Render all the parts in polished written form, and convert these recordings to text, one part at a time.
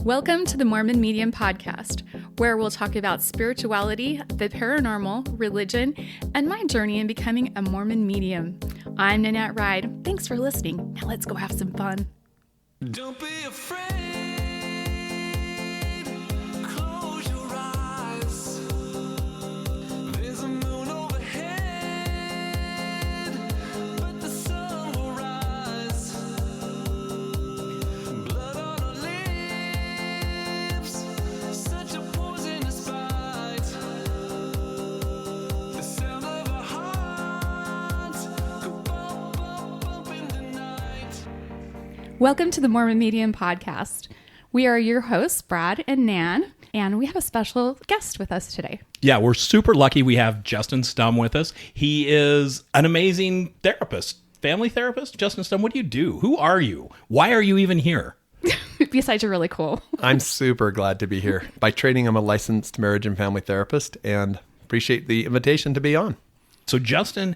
Welcome to the Mormon Medium Podcast, where we'll talk about spirituality, the paranormal, religion, and my journey in becoming a Mormon medium. I'm Nanette Ride. Thanks for listening. Now let's go have some fun. Don't be afraid. Close your eyes. There's a moon overhead, but the sun will rise. Blood on our lips, such a poisonous bite. The sound of our hearts go bump, bump, bump in the night. Welcome to the Mormon Medium Podcast. We are your hosts, Brad and Nan, and we have a special guest with us today. Yeah, we're super lucky we have Justin Stum with us. He is an amazing therapist, family therapist. Justin Stum, what do you do? Who are you? Why are you even here? Besides, you're really cool. I'm super glad to be here. By training, I'm a licensed marriage and family therapist and appreciate the invitation to be on. So Justin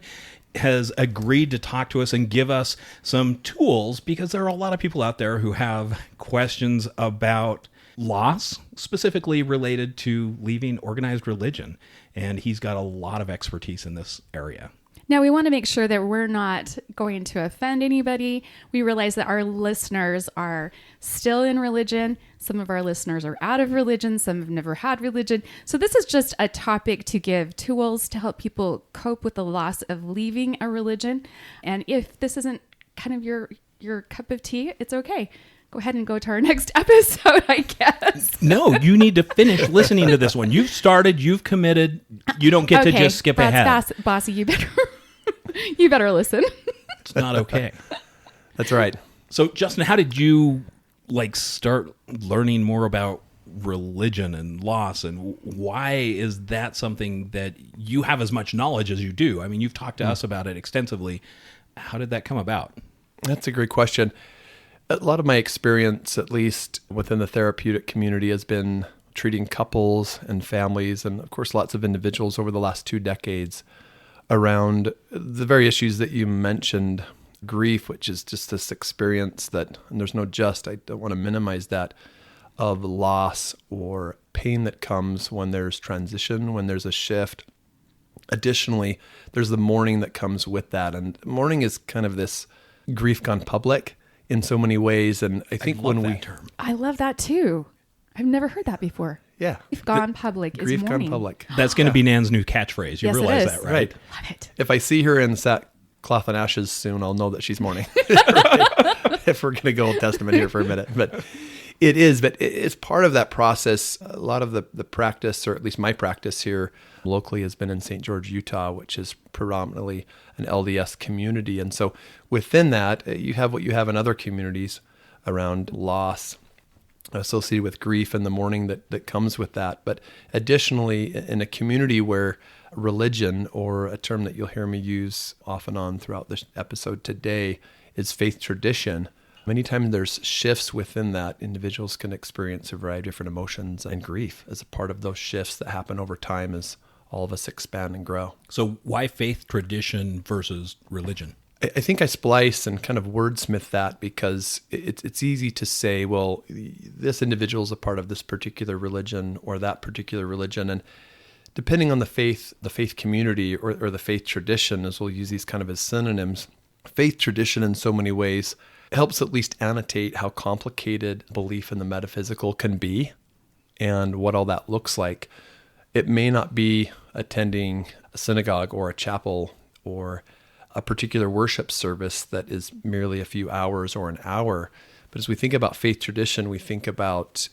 has agreed to talk to us and give us some tools because there are a lot of people out there who have questions about loss, specifically related to leaving organized religion. And he's got a lot of expertise in this area. Now, we want to make sure that we're not going to offend anybody. We realize that our listeners are still in religion. Some of our listeners are out of religion. Some have never had religion. So this is just a topic to give tools to help people cope with the loss of leaving a religion. And if this isn't kind of your cup of tea, it's okay. Go ahead and go to our next episode, I guess. No, you need to finish listening to this one. You've started, you've committed. You don't get to just skip ahead. Bossy, you better listen. It's not okay. That's right. So, Justin, how did you start learning more about religion and loss, and why is that something that you have as much knowledge as you do? I mean, you've talked to us about it extensively. How did that come about? That's a great question. A lot of my experience, at least within the therapeutic community, has been treating couples and families, and of course, lots of individuals over the last 2 decades around the very issues that you mentioned. Grief, which is just this experience that, and there's no just, I don't want to minimize that, of loss or pain that comes when there's transition, when there's a shift. Additionally, there's the mourning that comes with that. And mourning is kind of this grief gone public in so many ways. And I think term. I love that too. I've never heard that before. Yeah. Grief gone public is grief mourning. gone public. That's going to be Nan's new catchphrase. You Yes, it realize is. that, right? Right. Love it. If I see her in sackcloth and ashes soon, I'll know that she's mourning. If we're going to go Old Testament here for a minute. But it's part of that process. A lot of the practice, or at least my practice here locally, has been in St. George, Utah, which is predominantly an LDS community. And so within that, you have what you have in other communities around loss associated with grief and the mourning that comes with that. But additionally, in a community where religion, or a term that you'll hear me use off and on throughout this episode today, is faith tradition. Many times there's shifts within that. Individuals can experience a variety of different emotions and grief as a part of those shifts that happen over time as all of us expand and grow. So why faith tradition versus religion? I think I splice and kind of wordsmith that because it's easy to say, well, this individual is a part of this particular religion or that particular religion. And depending on the faith community or the faith tradition, as we'll use these kind of as synonyms, faith tradition in so many ways helps at least annotate how complicated belief in the metaphysical can be and what all that looks like. It may not be attending a synagogue or a chapel or a particular worship service that is merely a few hours or an hour. But as we think about faith tradition, we think about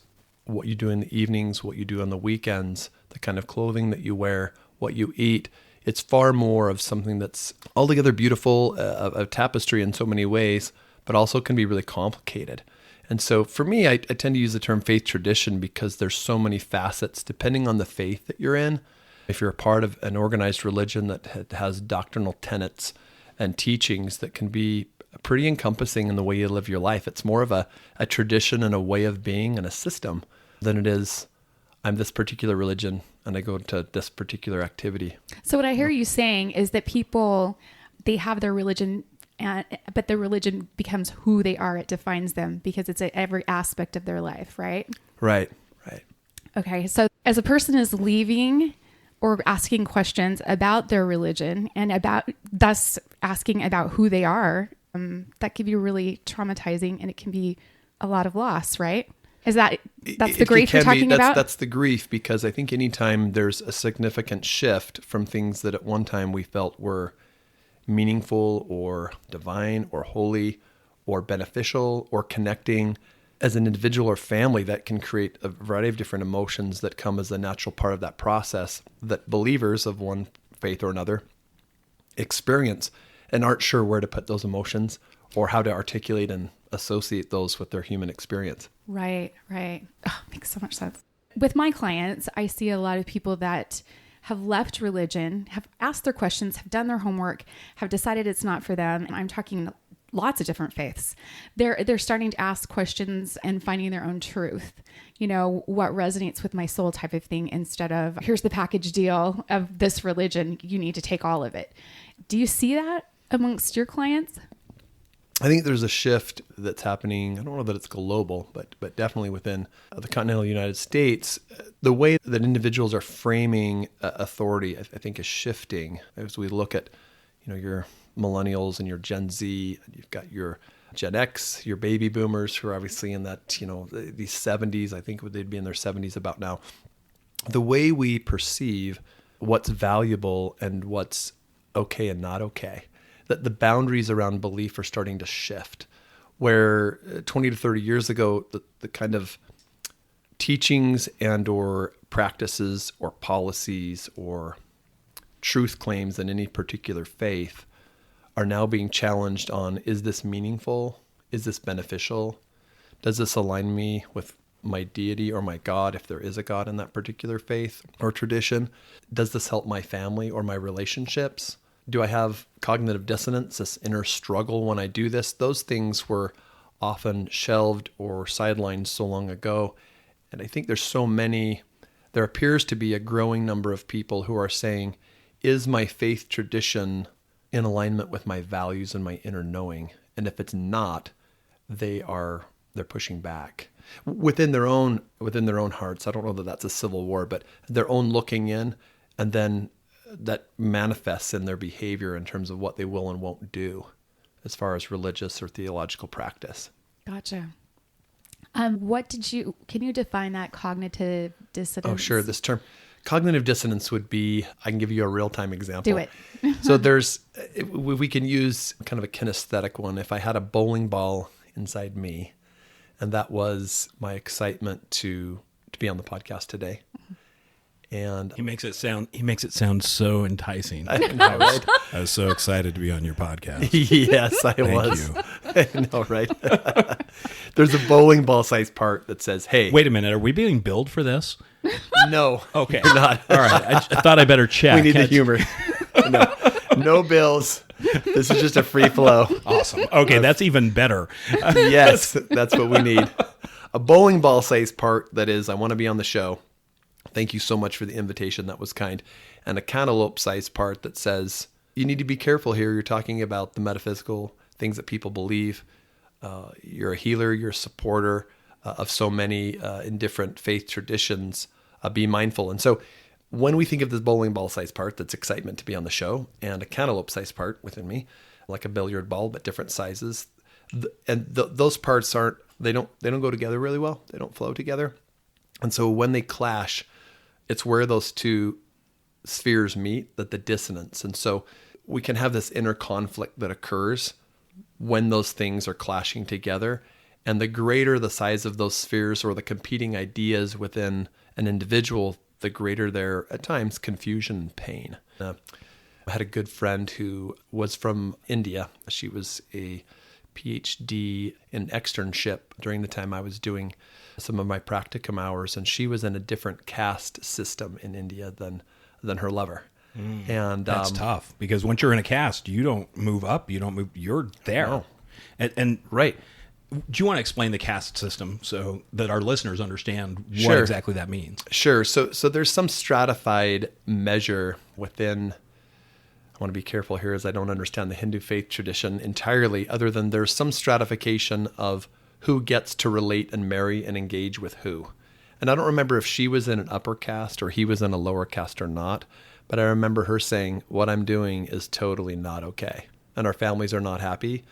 what you do in the evenings, what you do on the weekends, the kind of clothing that you wear, what you eat. It's far more of something that's altogether beautiful, a tapestry in so many ways, but also can be really complicated. And so for me, I tend to use the term faith tradition because there's so many facets depending on the faith that you're in. If you're a part of an organized religion that has doctrinal tenets and teachings that can be pretty encompassing in the way you live your life, it's more of a tradition and a way of being and a system than it is, I'm this particular religion and I go to this particular activity. So what I hear you saying is that people, they have their religion but the religion becomes who they are. It defines them because it's every aspect of their life, right? Right. Okay. So as a person is leaving or asking questions about their religion and thus asking about who they are, that can be really traumatizing, and it can be a lot of loss, right? That's the grief you're talking about? That's the grief, because I think anytime there's a significant shift from things that at one time we felt were meaningful or divine or holy or beneficial or connecting as an individual or family, that can create a variety of different emotions that come as a natural part of that process that believers of one faith or another experience and aren't sure where to put those emotions or how to articulate and associate those with their human experience. Right. Oh, makes so much sense. With my clients, I see a lot of people that have left religion, have asked their questions, have done their homework, have decided it's not for them. And I'm talking lots of different faiths. They're starting to ask questions and finding their own truth. What resonates with my soul type of thing, instead of here's the package deal of this religion. You need to take all of it. Do you see that amongst your clients? I think there's a shift that's happening. I don't know that it's global, but definitely within the continental United States. The way that individuals are framing authority, I think, is shifting as we look at, your millennials and your Gen Z. You've got your Gen X, your baby boomers, who are obviously in that, these 70s. I think they'd be in their 70s about now. The way we perceive what's valuable and what's okay and not okay, that the boundaries around belief are starting to shift, where 20 to 30 years ago, the kind of teachings and or practices or policies or truth claims in any particular faith are now being challenged on, is this meaningful? Is this beneficial? Does this align me with my deity or my God, if there is a God in that particular faith or tradition? Does this help my family or my relationships? Do I have cognitive dissonance, this inner struggle when I do this? Those things were often shelved or sidelined so long ago. And I think there appears to be a growing number of people who are saying, is my faith tradition in alignment with my values and my inner knowing? And if it's not, they're pushing back within their own hearts. I don't know that that's a civil war, but their own looking in, and then that manifests in their behavior in terms of what they will and won't do as far as religious or theological practice. Gotcha. Can you define that cognitive dissonance? Oh, sure. This term, cognitive dissonance, would be, I can give you a real-time example. Do it. So we can use kind of a kinesthetic one. If I had a bowling ball inside me, and that was my excitement to be on the podcast today. And he makes it sound so enticing. I know, right? I was so excited to be on your podcast. Yes, I Thank was. you. I know, right? There's a bowling ball sized part that says, hey. Wait a minute. Are we being billed for this? No. Okay. We're not. All right. I thought I better check. We need the humor. No bills. This is just a free flow. Awesome. Okay. That's even better. Yes, that's what we need. A bowling ball sized part that is, I want to be on the show. Thank you so much for the invitation. That was kind. And a cantaloupe-sized part that says, you need to be careful here. You're talking about the metaphysical things that people believe. You're a healer. You're a supporter of so many in different faith traditions. Be mindful. And so when we think of this bowling ball-sized part, that's excitement to be on the show, and a cantaloupe-sized part within me, like a billiard ball, but different sizes. Those parts they don't go together really well. They don't flow together. And so when they clash, it's where those two spheres meet, that the dissonance. And so we can have this inner conflict that occurs when those things are clashing together. And the greater the size of those spheres or the competing ideas within an individual, the greater their, at times, confusion and pain. I had a good friend who was from India. She was a PhD in externship during the time I was doing some of my practicum hours, and she was in a different caste system in India than her lover. And that's tough, because once you're in a caste, you don't move up, you're there. No. And right. Do you want to explain the caste system so that our listeners understand what Sure. exactly that means? Sure. So there's some stratified measure within, want to be careful here as I don't understand the Hindu faith tradition entirely, other than there's some stratification of who gets to relate and marry and engage with who. And I don't remember if she was in an upper caste or he was in a lower caste or not, but I remember her saying, what I'm doing is totally not okay. And our families are not happy,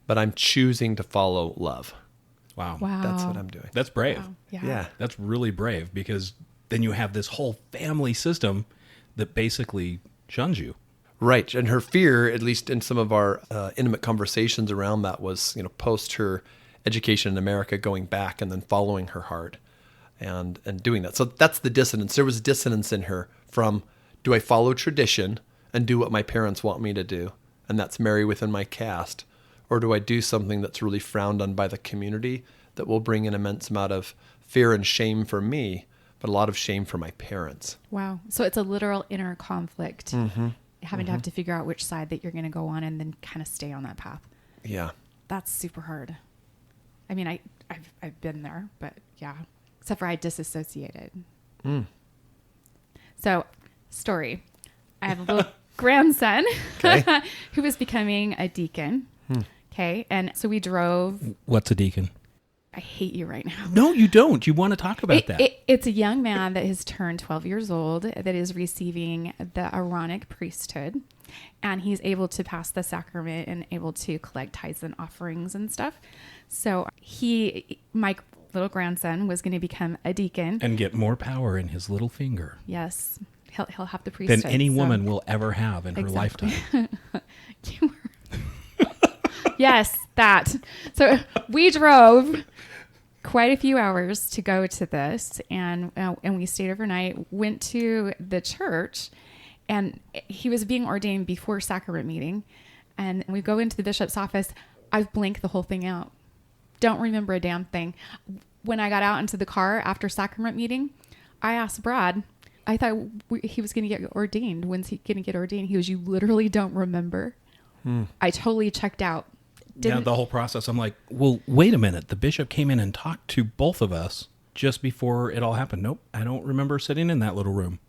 but I'm choosing to follow love. Wow. Wow. That's what I'm doing. That's brave. Wow. Yeah. That's really brave, because then you have this whole family system that basically shuns you. Right. And her fear, at least in some of our intimate conversations around that, was, post her education in America, going back and then following her heart and doing that. So that's the dissonance. There was dissonance in her from, do I follow tradition and do what my parents want me to do? And that's marry within my caste. Or do I do something that's really frowned on by the community that will bring an immense amount of fear and shame for me, but a lot of shame for my parents? Wow. So it's a literal inner conflict, having to have to figure out which side that you're going to go on and then kind of stay on that path. Yeah. That's super hard. I mean, I've been there, but yeah, except for I disassociated. So, story. I have a little grandson who was becoming a deacon. Okay. And so we drove. What's a deacon? I hate you right now. No, you don't. You want to talk about that. It's a young man that has turned 12 years old that is receiving the Aaronic priesthood, and he's able to pass the sacrament and able to collect tithes and offerings and stuff. So my little grandson, was going to become a deacon And get more power in his little finger Yes, he'll have the priesthood than any woman will ever have in her Exactly. lifetime. You were... Yes, that. So we drove quite a few hours to go to this, and we stayed overnight, went to the church, and he was being ordained before sacrament meeting, and we go into the bishop's office. I blanked the whole thing out. Don't remember a damn thing. When I got out into the car after sacrament meeting, I asked Brad, I thought he was going to get ordained. When's he going to get ordained? He goes, you literally don't remember? I totally checked out. Yeah, the whole process. I'm like, well, wait a minute. The bishop came in and talked to both of us just before it all happened. Nope, I don't remember sitting in that little room.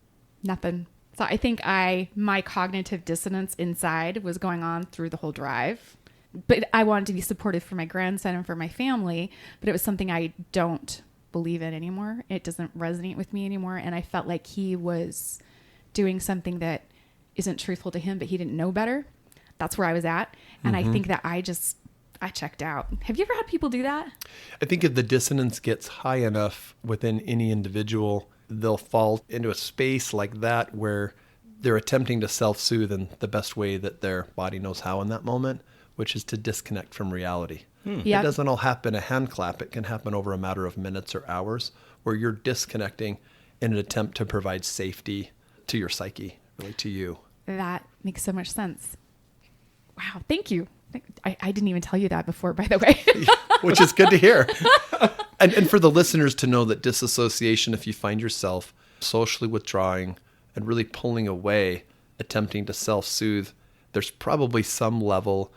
Nothing. So I think my cognitive dissonance inside was going on through the whole drive. But I wanted to be supportive for my grandson and for my family. But it was something I don't believe in anymore. It doesn't resonate with me anymore. And I felt like he was doing something that isn't truthful to him, but he didn't know better. That's where I was at. And I think that I checked out. Have you ever had people do that? I think if the dissonance gets high enough within any individual, they'll fall into a space like that where they're attempting to self-soothe in the best way that their body knows how in that moment, which is to disconnect from reality. Yep. It doesn't all happen in a hand clap. It can happen over a matter of minutes or hours where you're disconnecting in an attempt to provide safety to your psyche, really to you. That makes so much sense. Wow. Thank you. I didn't even tell you that before, by the way. Which is good to hear. And for the listeners to know that disassociation, if you find yourself socially withdrawing and really pulling away, attempting to self-soothe, there's probably some level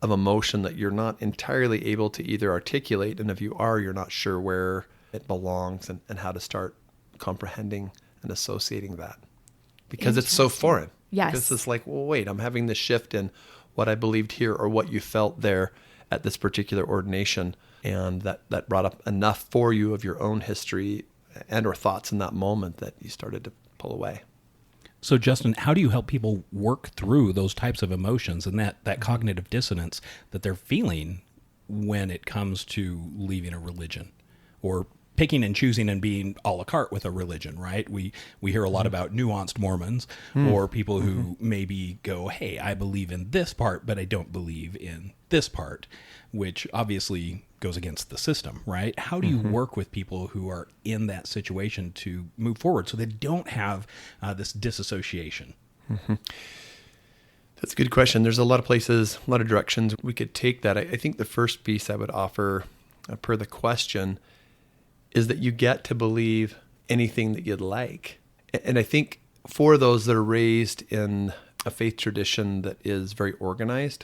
of emotion that you're not entirely able to either articulate, and if you are, you're not sure where it belongs and how to start comprehending and associating that. Because it's so foreign. Yes. Because it's like, well, wait, I'm having this shift in what I believed here or what you felt there at this particular ordination. And that brought up enough for you of your own history and or thoughts in that moment that you started to pull away. So, Justin, how do you help people work through those types of emotions and that cognitive dissonance that they're feeling when it comes to leaving a religion or picking and choosing and being a la carte with a religion, right? We hear a lot about nuanced Mormons or people who maybe go, hey, I believe in this part, but I don't believe in this part, which obviously goes against the system, right? How do you work with people who are in that situation to move forward so they don't have this disassociation? That's a good question. There's a lot of places, a lot of directions we could take that. I think the first piece I would offer per the question is that you get to believe anything that you'd like. And I think for those that are raised in a faith tradition that is very organized,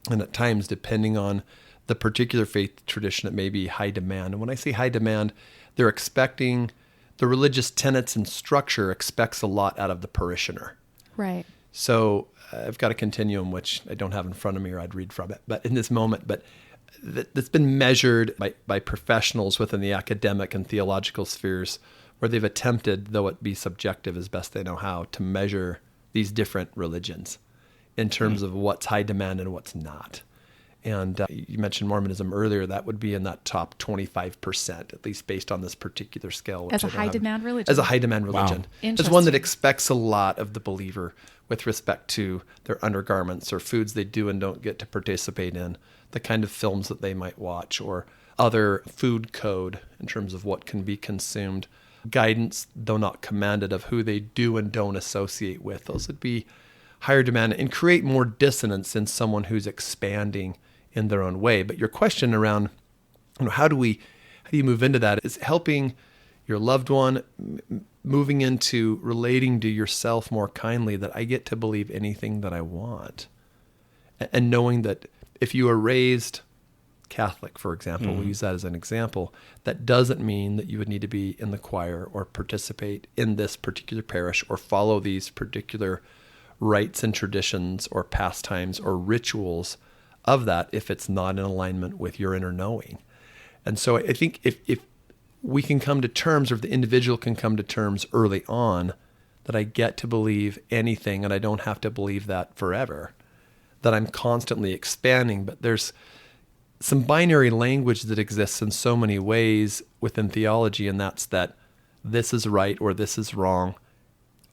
and at times, depending on the particular faith tradition, it may be high demand. And when I say high demand, they're expecting the religious tenets and structure expects a lot out of the parishioner. Right. So I've got a continuum, which I don't have in front of me or I'd read from it, but in this moment, but that's been measured by professionals within the academic and theological spheres, where they've attempted, though it be subjective as best they know how, to measure these different religions in terms of what's high demand and what's not. And you mentioned Mormonism earlier. That would be in that top 25%, at least based on this particular scale. As a high demand religion. As a high demand religion. As one that expects a lot of the believer with respect to their undergarments or foods they do and don't get to participate in, the kind of films that they might watch, or other food code in terms of what can be consumed, guidance, though not commanded, of who they do and don't associate with. Those would be higher demand and create more dissonance in someone who's expanding in their own way. But your question around, how do you move into that, is helping your loved one, moving into relating to yourself more kindly, that I get to believe anything that I want. And knowing that if you are raised Catholic, for example, we'll use that as an example, that doesn't mean that you would need to be in the choir or participate in this particular parish or follow these particular rites and traditions or pastimes or rituals of that if it's not in alignment with your inner knowing. And so I think if we can come to terms, or if the individual can come to terms early on, that I get to believe anything and I don't have to believe that forever, that I'm constantly expanding. But there's some binary language that exists in so many ways within theology, and that's that this is right or this is wrong,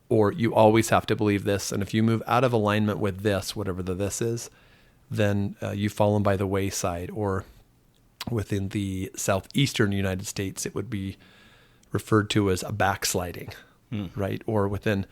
or you always have to believe this. And if you move out of alignment with this, whatever the this is, then you've fallen by the wayside. Or within the southeastern United States, it would be referred to as a backsliding, right? Or within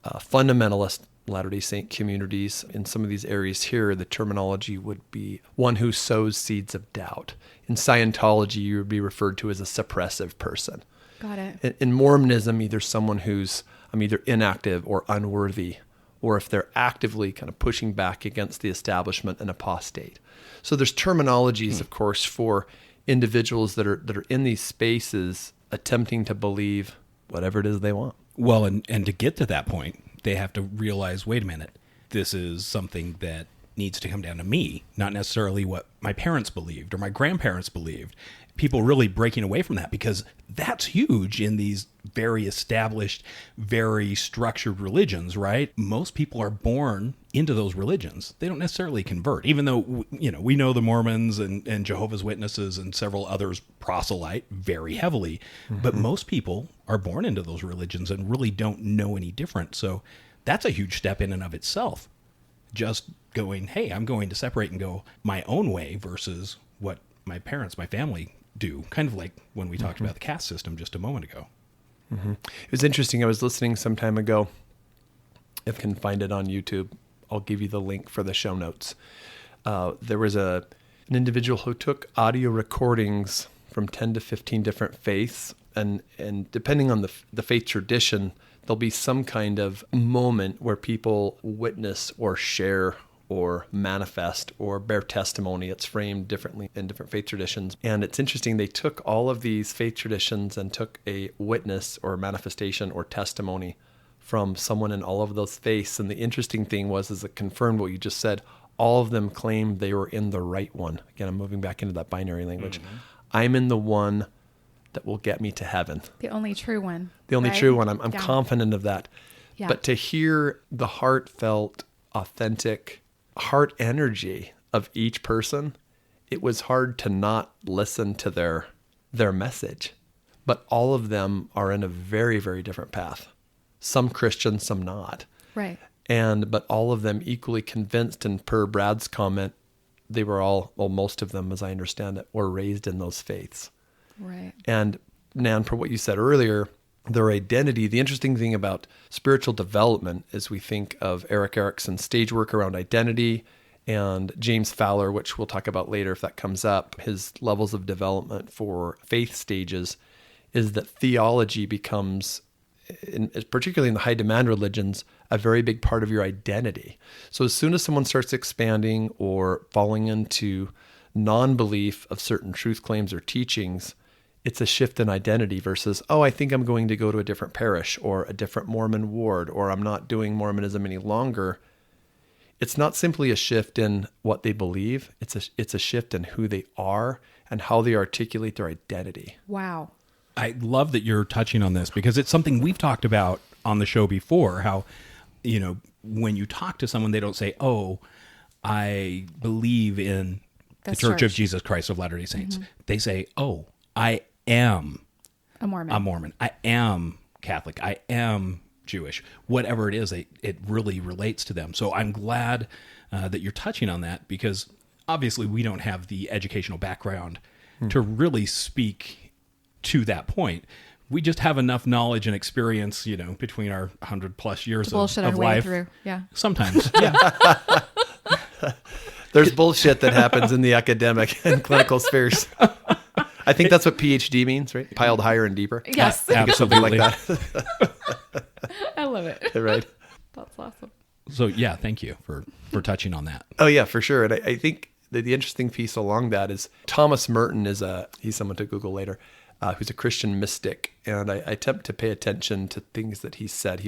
fundamentalist Latter-day Saint communities in some of these areas here, the terminology would be one who sows seeds of doubt. In Scientology, you would be referred to as a suppressive person. Got it. In Mormonism, either someone who's either inactive or unworthy, or if they're actively kind of pushing back against the establishment, an apostate. So there's terminologies, of course, for individuals that are in these spaces attempting to believe whatever it is they want. Well, and to get to that point, they have to realize, wait a minute, this is something that needs to come down to me, not necessarily what my parents believed or my grandparents believed. People really breaking away from that, because that's huge in these very established, very structured religions, right? Most people are born into those religions. They don't necessarily convert, even though, we know the Mormons and Jehovah's Witnesses and several others proselyte very heavily, but most people are born into those religions and really don't know any different. So that's a huge step in and of itself. Just going, hey, I'm going to separate and go my own way versus what my parents, my family do. Kind of like when we talked about the caste system just a moment ago. It was interesting. I was listening some time ago. If you can find it on YouTube, I'll give you the link for the show notes. There was an individual who took audio recordings from 10 to 15 different faiths. And depending on the faith tradition, there'll be some kind of moment where people witness or share or manifest or bear testimony. It's framed differently in different faith traditions. And it's interesting, they took all of these faith traditions and took a witness or manifestation or testimony from someone in all of those faiths. And the interesting thing was, is it confirmed what you just said. All of them claimed they were in the right one. Again, I'm moving back into that binary language. I'm in the one that will get me to heaven. The only true one. The only true one. I'm confident of that. Yeah. But to hear the heartfelt, authentic heart energy of each person, it was hard to not listen to their message. But all of them are in a very, very different path. Some Christian, some not. Right. But all of them equally convinced, and per Brad's comment, they were all, well, most of them, as I understand it, were raised in those faiths. Right. And Nan, per what you said earlier, their identity, the interesting thing about spiritual development is we think of Eric Erickson's stage work around identity, and James Fowler, which we'll talk about later if that comes up, his levels of development for faith stages, is that theology becomes, particularly in the high demand religions, a very big part of your identity. So as soon as someone starts expanding or falling into non-belief of certain truth claims or teachings, It's a shift in identity versus, oh, I think I'm going to go to a different parish or a different Mormon ward, or I'm not doing Mormonism any longer. It's not simply a shift in what they believe. It's a shift in who they are and how they articulate their identity. Wow. I love that you're touching on this because it's something we've talked about on the show before, how, when you talk to someone, they don't say, oh, I believe in the Church of Jesus Christ of Latter-day Saints. Mm-hmm. They say, oh, I am a Mormon. I am Catholic. I am Jewish. Whatever it is, it really relates to them. So I'm glad that you're touching on that, because obviously we don't have the educational background to really speak to that point. We just have enough knowledge and experience, between our 100+ years bullshit of our life. way through. Yeah. Sometimes. Yeah. There's bullshit that happens in the academic and clinical spheres. I think that's what PhD means, right? Piled higher and deeper. Yes. Absolutely. Something like that. I love it. Right. That's awesome. So yeah, thank you for touching on that. Oh yeah, for sure. And I think that the interesting piece along that is Thomas Merton he's someone to Google later, who's a Christian mystic. And I attempt to pay attention to things that he said.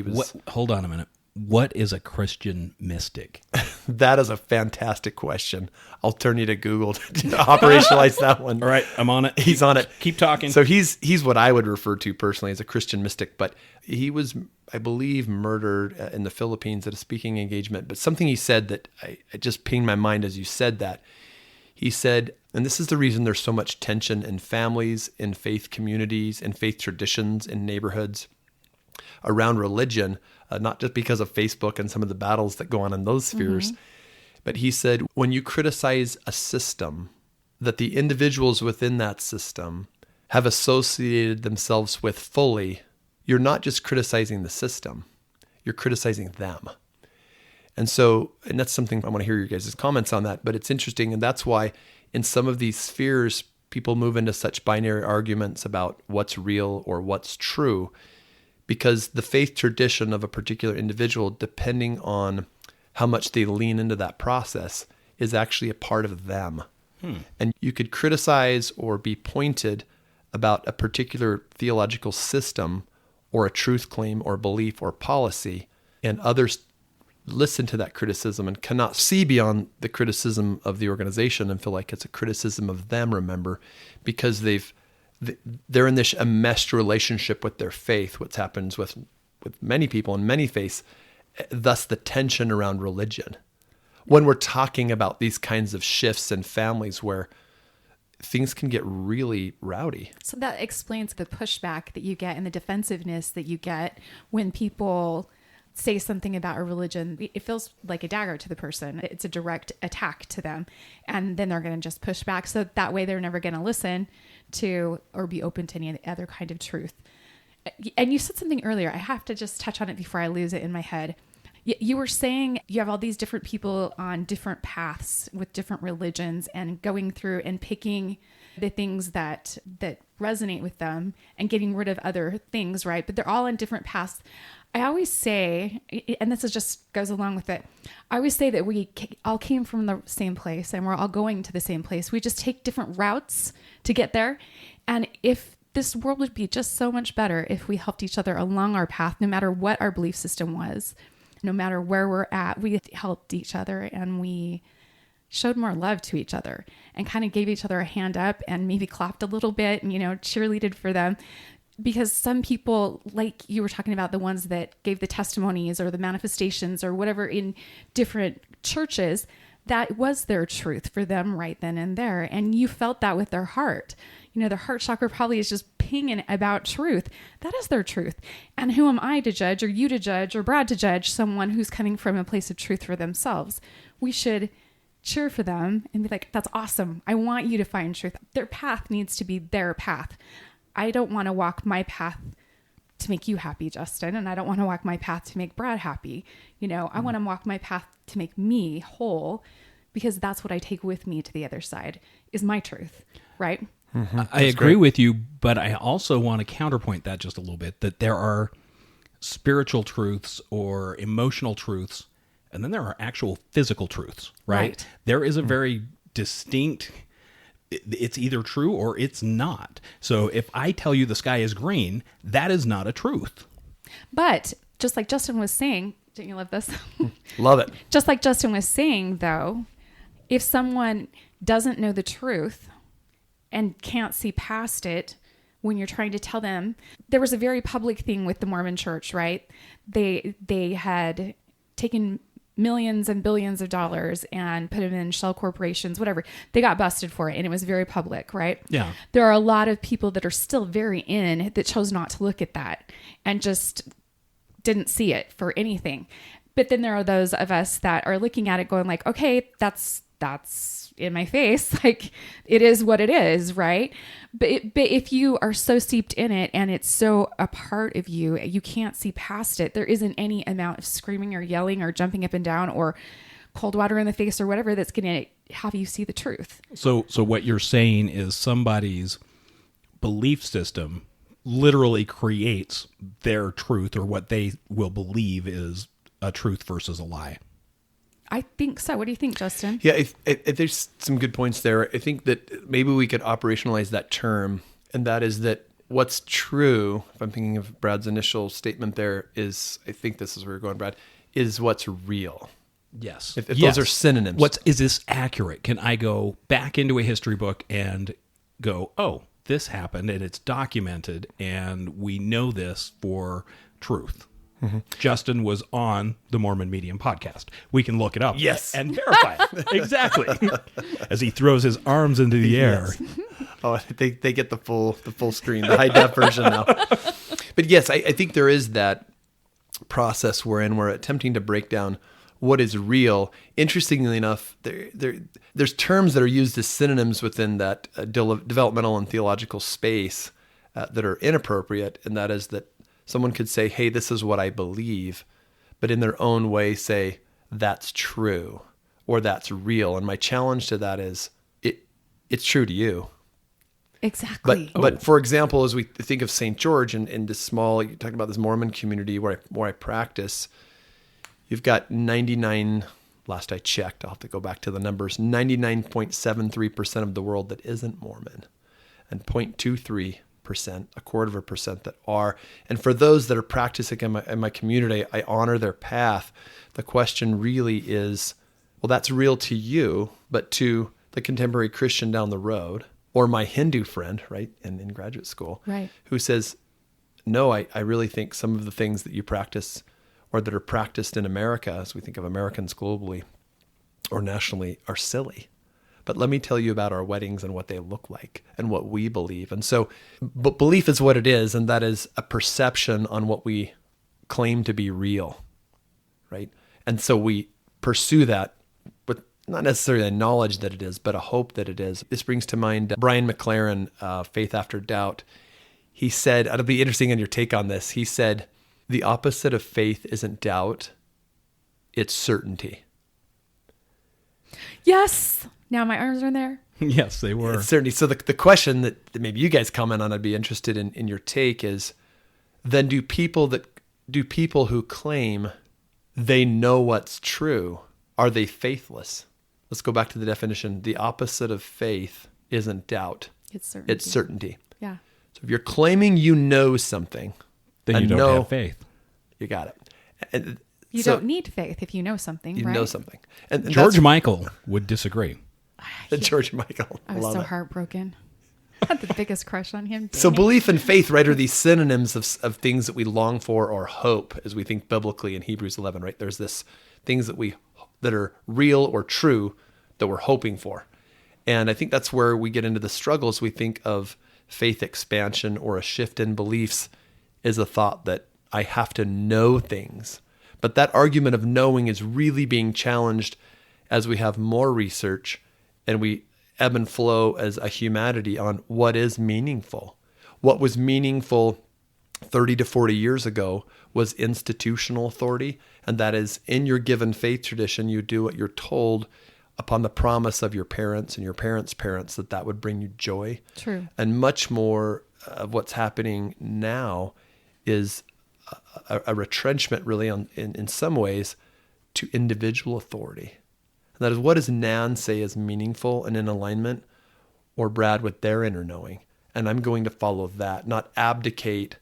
Hold on a minute. What is a Christian mystic? That is a fantastic question. I'll turn you to Google to operationalize that one. All right, I'm on it. He's on it. Keep talking. So he's what I would refer to personally as a Christian mystic, but he was, I believe, murdered in the Philippines at a speaking engagement. But something he said that I just pinged my mind as you said that. He said, and this is the reason there's so much tension in families, in faith communities, in faith traditions, in neighborhoods, around religion, not just because of Facebook and some of the battles that go on in those spheres, but he said, when you criticize a system that the individuals within that system have associated themselves with fully, you're not just criticizing the system, you're criticizing them. And that's something I want to hear your guys' comments on that, but it's interesting. And that's why in some of these spheres, people move into such binary arguments about what's real or what's true, because the faith tradition of a particular individual, depending on how much they lean into that process, is actually a part of them. And you could criticize or be pointed about a particular theological system or a truth claim or belief or policy, and others listen to that criticism and cannot see beyond the criticism of the organization and feel like it's a criticism of them, remember, because they're in this enmeshed relationship with their faith, what happens with many people in many faiths, thus the tension around religion. When we're talking about these kinds of shifts in families where things can get really rowdy. So that explains the pushback that you get and the defensiveness that you get when people say something about a religion. It feels like a dagger to the person. It's a direct attack to them. And then they're going to just push back. So that way they're never going to listen to or be open to any other kind of truth. And you said something earlier. I have to just touch on it before I lose it in my head. You were saying you have all these different people on different paths with different religions and going through and picking the things that resonate with them and getting rid of other things, right? But they're all on different paths. I always say, and this is just goes along with it, I always say that we all came from the same place and we're all going to the same place. We just take different routes to get there. And if this world would be just so much better if we helped each other along our path, no matter what our belief system was, no matter where we're at, we helped each other and we showed more love to each other and kind of gave each other a hand up and maybe clapped a little bit and, cheerleaded for them. Because some people, like you were talking about, the ones that gave the testimonies or the manifestations or whatever in different churches, that was their truth for them right then and there. And you felt that with their heart. Their heart chakra probably is just pinging about truth. That is their truth. And who am I to judge, or you to judge, or Brad to judge someone who's coming from a place of truth for themselves? We should cheer for them and be like, that's awesome. I want you to find truth. Their path needs to be their path. I don't want to walk my path to make you happy, Justin. And I don't want to walk my path to make Brad happy. I want to walk my path to make me whole, because that's what I take with me to the other side is my truth. Right. Mm-hmm. I agree with you, but I also want to counterpoint that just a little bit, that there are spiritual truths or emotional truths, and then there are actual physical truths, right? There is a very distinct It's either true or it's not. So if I tell you the sky is green, that is not a truth. But just like Justin was saying, didn't you love this? Love it. Just like Justin was saying, though, if someone doesn't know the truth and can't see past it when you're trying to tell them, there was a very public thing with the Mormon church, right? They had taken millions and billions of dollars and put them in shell corporations, whatever. They got busted for it, and it was very public, right? Yeah. There are a lot of people that are still very in that chose not to look at that and just didn't see it for anything. But then there are those of us that are looking at it going like, okay, that's in my face. Like, it is what it is, right? But if you are so steeped in it and it's so a part of you, you can't see past it. There isn't any amount of screaming or yelling or jumping up and down or cold water in the face or whatever that's going to have you see the truth. So what you're saying is somebody's belief system literally creates their truth, or what they will believe is a truth versus a lie. I think so. What do you think, Justin? Yeah, if there's some good points there. I think that maybe we could operationalize that term, and that is that what's true, if I'm thinking of Brad's initial statement there, is, I think this is where you're going, Brad, is what's real. Yes. If those are synonyms. Is this accurate? Can I go back into a history book and go, oh, this happened and it's documented and we know this for truth? Mm-hmm. Justin was on the Mormon Medium Podcast. We can look it up. Yes. And verify it. Exactly. As he throws his arms into the air. Yes. Oh, they get the full screen, the high def version now. But yes, I think there is that process wherein we're attempting to break down what is real. Interestingly enough, there's terms that are used as synonyms within that developmental and theological space that are inappropriate, and that is that someone could say, hey, this is what I believe, but in their own way say, that's true, or that's real. And my challenge to that is, it's true to you. Exactly. But for example, as we think of St. George and this small, you're talking about this Mormon community where I practice, you've got 99, last I checked, I'll have to go back to the numbers, 99.73% of the world that isn't Mormon, and 0.23%, 0.25% that are. And for those that are practicing in my community, I honor their path. The question really is, well, that's real to you, but to the contemporary Christian down the road, or my Hindu friend, right, in graduate school, right, who says, no, I really think some of the things that you practice or that are practiced in America, as we think of Americans globally or nationally, are silly. But let me tell you about our weddings and what they look like and what we believe. And so, but belief is what it is, and that is a perception on what we claim to be real, right? And so we pursue that with not necessarily a knowledge that it is, but a hope that it is. This brings to mind Brian McLaren, Faith After Doubt. He said, it'll be interesting in your take on this. He said, the opposite of faith isn't doubt, it's certainty. Yes. Now my arms are in there. Yes, they were. It's certainty. So the question that maybe you guys comment on, I'd be interested in your take is, then do people who claim they know what's true, are they faithless? Let's go back to the definition. The opposite of faith isn't doubt. It's certainty. It's certainty. Yeah. So if you're claiming you know something, Then you don't have faith. You got it. And You so don't need faith if you know something, you right? know something. And George that's- Michael would disagree. George Michael. I was Love so it. heartbroken. I had the biggest crush on him. So Dang it. belief and faith, right, are these synonyms of things that we long for or hope, as we think biblically in Hebrews 11, right? There's this things that are real or true that we're hoping for. And I think that's where we get into the struggles. We think of faith expansion or a shift in beliefs is a thought that I have to know things. But that argument of knowing is really being challenged as we have more research and we ebb and flow as a humanity on what is meaningful. What was meaningful 30 to 40 years ago was institutional authority, and that is in your given faith tradition, you do what you're told upon the promise of your parents and your parents' parents that would bring you joy. True. And much more of what's happening now is a retrenchment really in some ways to individual authority. And that is, what does Nan say is meaningful and in alignment? or Brad with their inner knowing. And I'm going to follow that, not abdicate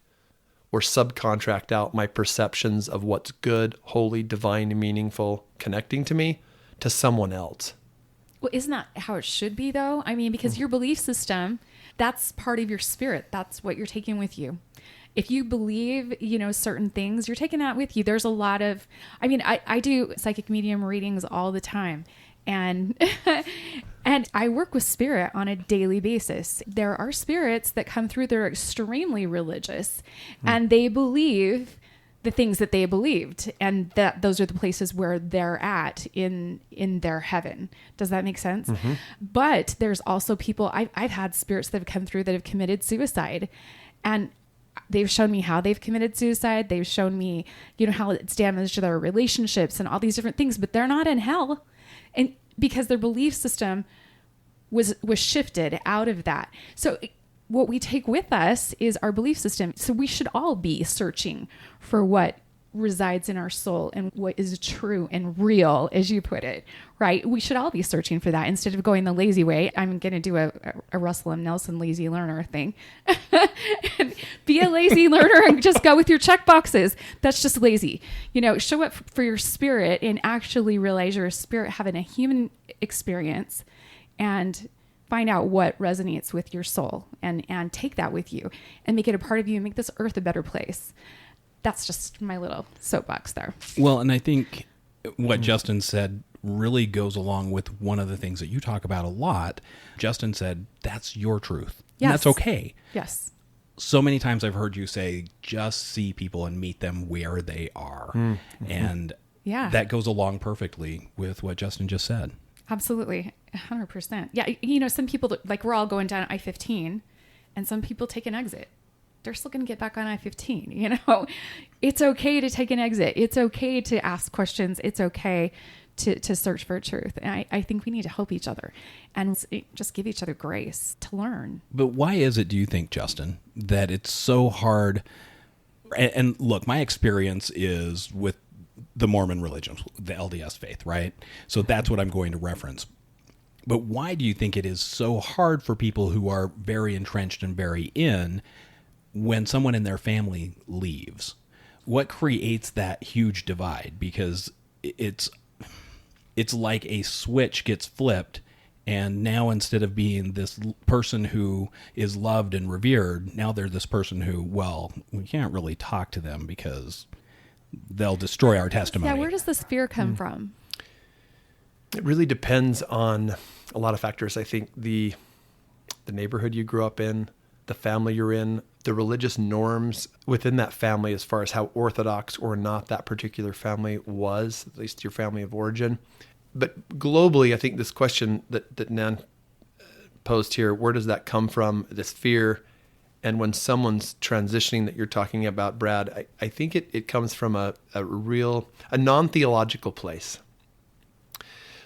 or subcontract out my perceptions of what's good, holy, divine, meaningful, connecting to me to someone else. Well, isn't that how it should be, though? I mean, because your belief system, that's part of your spirit. That's what you're taking with you. If you believe, certain things, you're taking that with you. There's a lot of, I do psychic medium readings all the time. And and I work with spirit on a daily basis. There are spirits that come through, they're extremely religious, and they believe the things that they believed, and that those are the places where they're at in their heaven. Does that make sense? Mm-hmm. But there's also people, I've had spirits that have come through that have committed suicide, and they've shown me how they've committed suicide. They've shown me, how it's damaged their relationships and all these different things, but they're not in hell. And because their belief system was shifted out of that. So what we take with us is our belief system. So we should all be searching for what resides in our soul and what is true and real, as you put it, right? We should all be searching for that instead of going the lazy way. I'm going to do a Russell M. Nelson lazy learner thing. Be a lazy learner and just go with your check boxes. That's just lazy. Show up for your spirit and actually realize you're a spirit having a human experience, and find out what resonates with your soul, and take that with you and make it a part of you and make this earth a better place. That's just my little soapbox there. Well, and I think what Justin said really goes along with one of the things that you talk about a lot. Justin said, that's your truth. Yes. And that's okay. Yes. So many times I've heard you say, just see people and meet them where they are. Mm-hmm. And that goes along perfectly with what Justin just said. Absolutely. 100%. Yeah. Some people, like, we're all going down I-15, and some people take an exit. They're still going to get back on I-15. It's okay to take an exit. It's okay to ask questions. It's okay to search for truth. And I think we need to help each other and just give each other grace to learn. But why is it, do you think, Justin, that it's so hard? And look, my experience is with the Mormon religion, the LDS faith, right? So that's what I'm going to reference. But why do you think it is so hard for people who are very entrenched and very in when someone in their family leaves? What creates that huge divide? Because it's like a switch gets flipped, and now instead of being this person who is loved and revered, now they're this person who, well, we can't really talk to them because they'll destroy our testimony. Yeah, where does this fear come from? It really depends on a lot of factors. I think the neighborhood you grew up in, the family you're in, the religious norms within that family as far as how orthodox or not that particular family was, at least your family of origin. But globally, I think this question that Nan posed here, where does that come from, this fear? And when someone's transitioning that you're talking about, Brad, I think it comes from a non-theological place.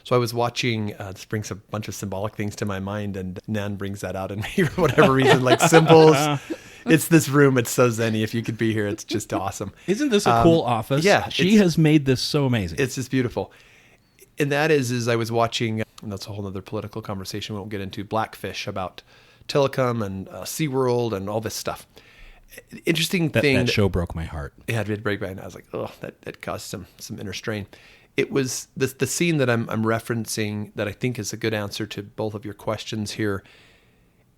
So I was watching, this brings a bunch of symbolic things to my mind, and Nan brings that out in me for whatever reason, like symbols. It's this room. It's so zen-y. If you could be here, it's just awesome. Isn't this a cool office? Yeah. She has made this so amazing. It's just beautiful. And that is I was watching, and that's a whole other political conversation we won't get into, Blackfish, about Telecom and SeaWorld and all this stuff. Interesting thing. That show broke my heart. Yeah, it did break my heart. I was like, oh, that caused some inner strain. It was the scene that I'm referencing that I think is a good answer to both of your questions here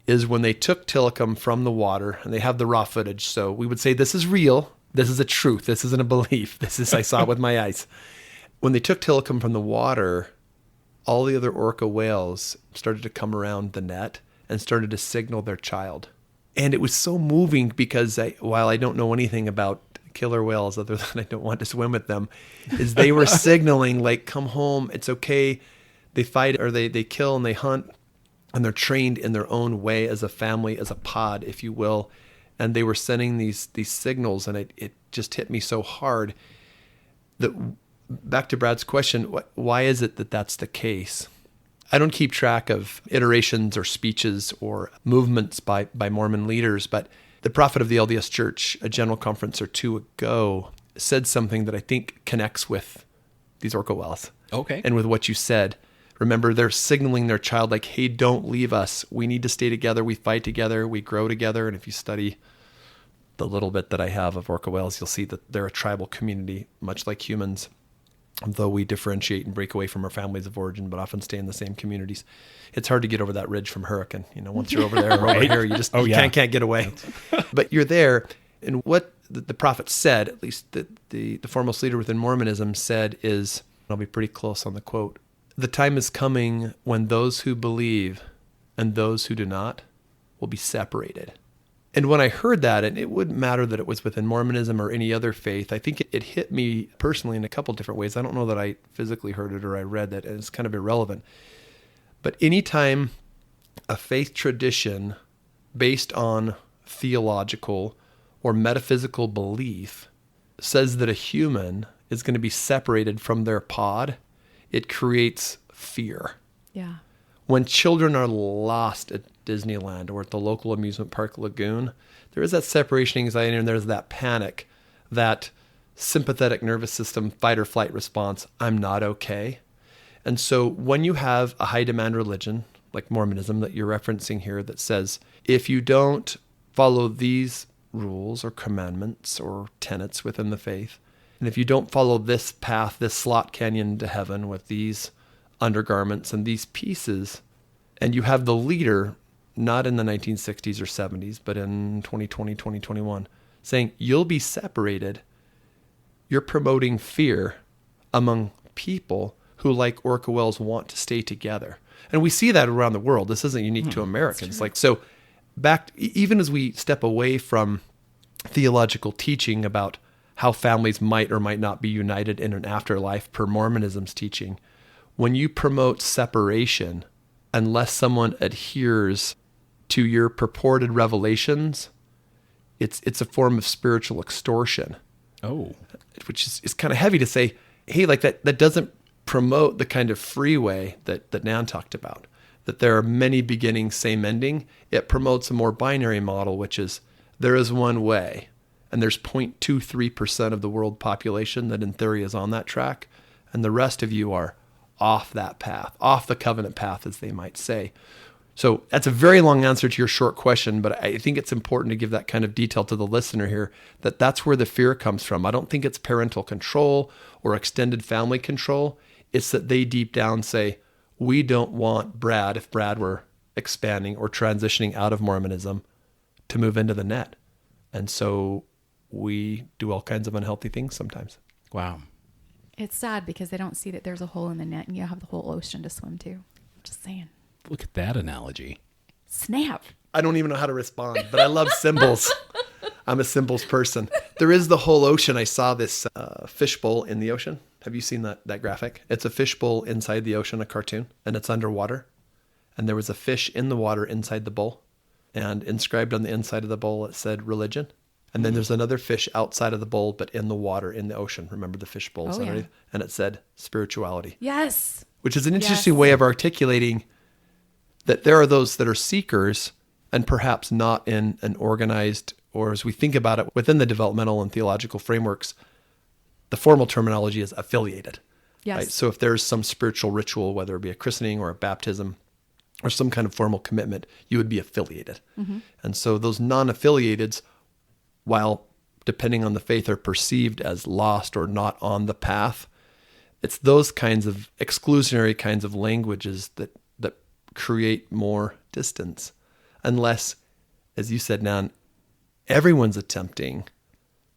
is when they took Telecom from the water, and they have the raw footage. So we would say this is real. This is a truth. This isn't a belief. I saw it with my eyes. When they took Telecom from the water, all the other orca whales started to come around the net and started to signal their child. And it was so moving because while I don't know anything about killer whales other than I don't want to swim with them, is they were signaling like, come home, it's okay. They fight or they kill and they hunt, and they're trained in their own way as a family, as a pod, if you will. And they were sending these signals, and it just hit me so hard that, back to Brad's question, why is it that that's the case? I don't keep track of iterations or speeches or movements by Mormon leaders, but the prophet of the LDS Church, a general conference or two ago, said something that I think connects with these orca whales. Okay. And with what you said. Remember, they're signaling their child like, hey, don't leave us. We need to stay together. We fight together. We grow together. And if you study the little bit that I have of orca whales, you'll see that they're a tribal community, much like humans, though we differentiate and break away from our families of origin, but often stay in the same communities. It's hard to get over that ridge from Hurricane. Once you're over there or over here, you just can't get away. But you're there. And what the prophet said, at least the foremost leader within Mormonism said is, I'll be pretty close on the quote, the time is coming when those who believe and those who do not will be separated. And when I heard that, and it wouldn't matter that it was within Mormonism or any other faith, I think it hit me personally in a couple different ways. I don't know that I physically heard it or I read that, and it's kind of irrelevant. But anytime a faith tradition based on theological or metaphysical belief says that a human is going to be separated from their pod, it creates fear. Yeah. When children are lost at Disneyland or at the local amusement park lagoon, there is that separation anxiety and there's that panic, that sympathetic nervous system fight or flight response. I'm not okay. And so when you have a high demand religion like Mormonism that you're referencing here that says, if you don't follow these rules or commandments or tenets within the faith, and if you don't follow this path, this slot canyon to heaven with these undergarments and these pieces, and you have the leader, not in the 1960s or 70s, but in 2020, 2021, saying you'll be separated, you're promoting fear among people who, like orca whales, want to stay together. And we see that around the world. This isn't unique to Americans. So back, even as we step away from theological teaching about how families might or might not be united in an afterlife per Mormonism's teaching, when you promote separation, unless someone adheres to your purported revelations, it's a form of spiritual extortion. Oh. Which is kind of heavy to say, hey, like that doesn't promote the kind of freeway that Nan talked about, that there are many beginnings, same ending. It promotes a more binary model, which is there is one way, and there's 0.23% of the world population that in theory is on that track, and the rest of you are off that path, off the covenant path, as they might say. So that's a very long answer to your short question, but I think it's important to give that kind of detail to the listener here, that that's where the fear comes from. I don't think it's parental control or extended family control. It's that they deep down say, we don't want Brad, if Brad were expanding or transitioning out of Mormonism, to move into the net. And so we do all kinds of unhealthy things sometimes. Wow. It's sad because they don't see that there's a hole in the net and you have the whole ocean to swim to. Just saying. Look at that analogy. Snap. I don't even know how to respond, but I love symbols. I'm a symbols person. There is the whole ocean. I saw this fishbowl in the ocean. Have you seen that graphic? It's a fishbowl inside the ocean, a cartoon, and it's underwater. And there was a fish in the water inside the bowl. And inscribed on the inside of the bowl, it said religion. And then there's another fish outside of the bowl, but in the water, in the ocean. Remember the fish bowls? Oh, yeah. And it said spirituality. Yes. Which is an interesting way of articulating that there are those that are seekers and perhaps not in an organized, or as we think about it within the developmental and theological frameworks, the formal terminology is affiliated. Yes. Right? So if there's some spiritual ritual, whether it be a christening or a baptism or some kind of formal commitment, you would be affiliated. Mm-hmm. And so those non-affiliateds, while depending on the faith are perceived as lost or not on the path, it's those kinds of exclusionary kinds of languages that create more distance. Unless, as you said, Nan, everyone's attempting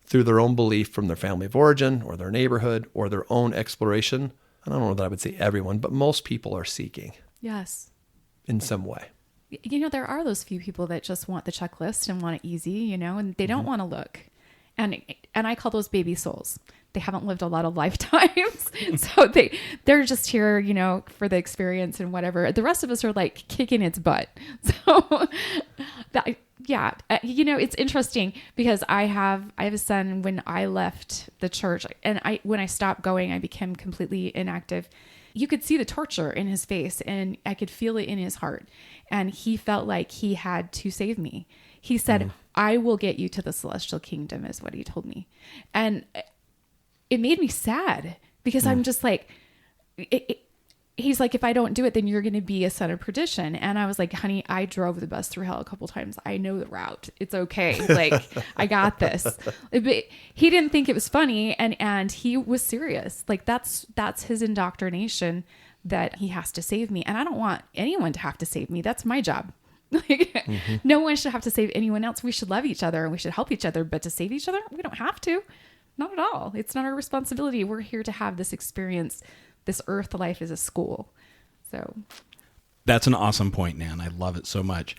through their own belief from their family of origin or their neighborhood or their own exploration. I don't know that I would say everyone, but most people are seeking. Yes. In some way. You know, there are those few people that just want the checklist and want it easy, and they don't want to look. And I call those baby souls. They haven't lived a lot of lifetimes. So they're just here, for the experience and whatever. The rest of us are like kicking its butt. So it's interesting because I have a son. When I left the church and when I stopped going, I became completely inactive. You could see the torture in his face and I could feel it in his heart. And he felt like he had to save me. He said, I will get you to the celestial kingdom is what he told me. And it made me sad because I'm just like, he's like, if I don't do it, then you're going to be a son of perdition. And I was like, honey, I drove the bus through hell a couple times. I know the route. It's okay. Like, I got this. But he didn't think it was funny. And he was serious. Like, that's his indoctrination, that he has to save me. And I don't want anyone to have to save me. That's my job. Like, no one should have to save anyone else. We should love each other and we should help each other, but to save each other, we don't have to. Not at all. It's not our responsibility. We're here to have this experience. This earth life is a school. So That's an awesome point, Nan. I love it so much.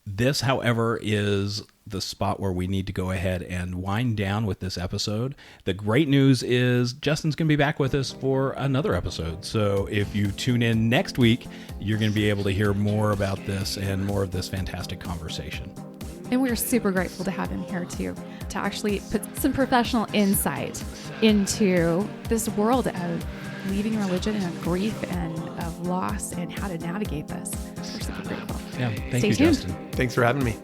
This, however, is the spot where we need to go ahead and wind down with this episode. The great news is Justin's going to be back with us for another episode. So if you tune in next week, you're going to be able to hear more about this and more of this fantastic conversation. And we're super grateful to have him here too, to actually put some professional insight into this world of leaving religion and of grief and of loss and how to navigate this. We're super grateful. Yeah, thank Stay you, tuned. Justin. Thanks for having me.